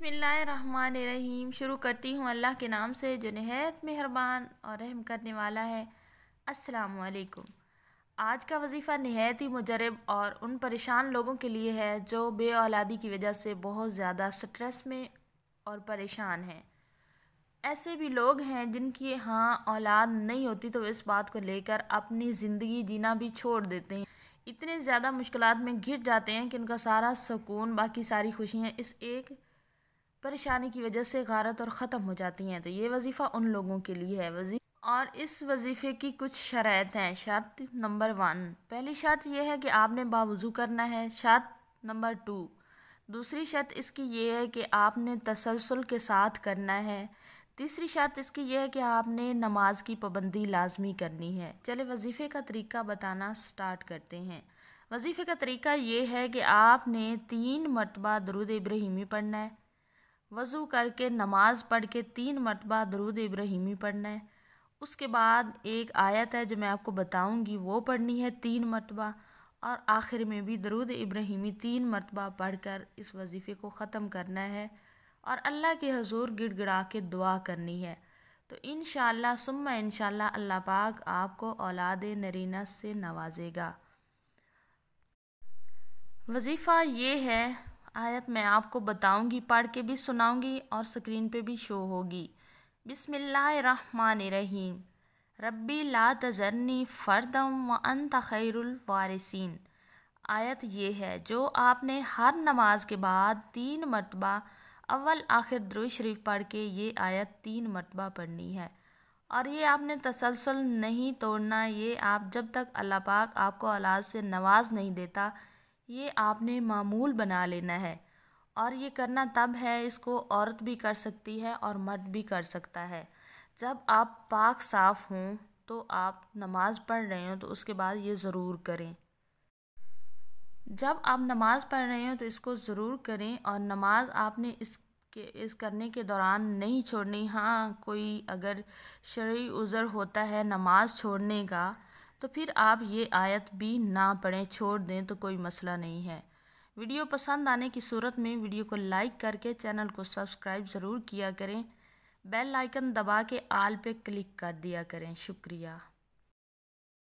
बिस्मिल्लाहिर्रहमानिर्रहीम। शुरू करती हूँ अल्लाह के नाम से जो निहायत मेहरबान और रहम करने वाला है। अस्सलामु अलैकुम। आज का वजीफ़ा निहायत ही मुजरब और उन परेशान लोगों के लिए है जो बे औलादी की वजह से बहुत ज़्यादा स्ट्रेस में और परेशान हैं। ऐसे भी लोग हैं जिनकी यहाँ औलाद नहीं होती तो इस बात को लेकर अपनी ज़िंदगी जीना भी छोड़ देते हैं। इतने ज़्यादा मुश्किलात में घिर जाते हैं कि उनका सारा सुकून, बाकी सारी खुशियाँ इस एक परेशानी की वजह से गारत और ख़त्म हो जाती हैं। तो ये वजीफ़ा उन लोगों के लिए है। और इस वजीफ़े की कुछ शर्त हैं। शर्त नंबर 1, पहली शर्त यह है कि आपने बावुज़ू करना है। शर्त नंबर 2, दूसरी शर्त इसकी ये है कि आपने तसलसल के साथ करना है। तीसरी शर्त इसकी यह है कि आपने नमाज की पाबंदी लाजमी करनी है। चले वजीफ़े का तरीका बताना स्टार्ट करते हैं। वजीफ़े का तरीका ये है कि आपने 3 मरतबा दरूद इब्राहिमी पढ़ना है। वज़ू करके नमाज़ पढ़ के 3 मरतबा दरूद इब्राहिमी पढ़ना है। उसके बाद एक आयत है जो मैं आपको बताऊंगी, वो पढ़नी है 3 मरतबा, और आखिर में भी दरूद इब्राहिमी 3 मरतबा पढ़कर इस वजीफ़े को ख़त्म करना है और अल्लाह के हुज़ूर गिड़गिड़ा के दुआ करनी है। तो इंशाअल्लाह सुम्मा इंशाअल्लाह अल्लाह पाक आपको औलाद नरीना से नवाजेगा। वजीफ़ा ये है, आयत मैं आपको बताऊंगी, पढ़ के भी सुनाऊंगी और स्क्रीन पे भी शो होगी। बिस्मिल्लाहिर्रहमानिर्रहीम। रब्बी ला तज़रनी फ़र्दम व अंत खैरुल वारिसीन। आयत ये है जो आपने हर नमाज के बाद 3 मरतबा अव्वल आखिर दुरूद शरीफ पढ़ के ये आयत 3 मरतबा पढ़नी है। और ये आपने तसलसल नहीं तोड़ना। ये आप जब तक अल्लाह पाक आपको औलाद से नवाज नहीं देता, ये आपने मामूल बना लेना है। और ये करना तब है, इसको औरत भी कर सकती है और मर्द भी कर सकता है। जब आप पाक साफ़ हों तो आप नमाज़ पढ़ रहे हो तो उसके बाद ये ज़रूर करें। जब आप नमाज़ पढ़ रहे हो तो इसको ज़रूर करें और नमाज आपने इस करने के दौरान नहीं छोड़नी। हाँ, कोई अगर शरई उज़र होता है नमाज छोड़ने का तो फिर आप ये आयत भी ना पढ़ें, छोड़ दें तो कोई मसला नहीं है। वीडियो पसंद आने की सूरत में वीडियो को लाइक करके चैनल को सब्सक्राइब ज़रूर किया करें। बेल आइकन दबा के आल पे क्लिक कर दिया करें। शुक्रिया।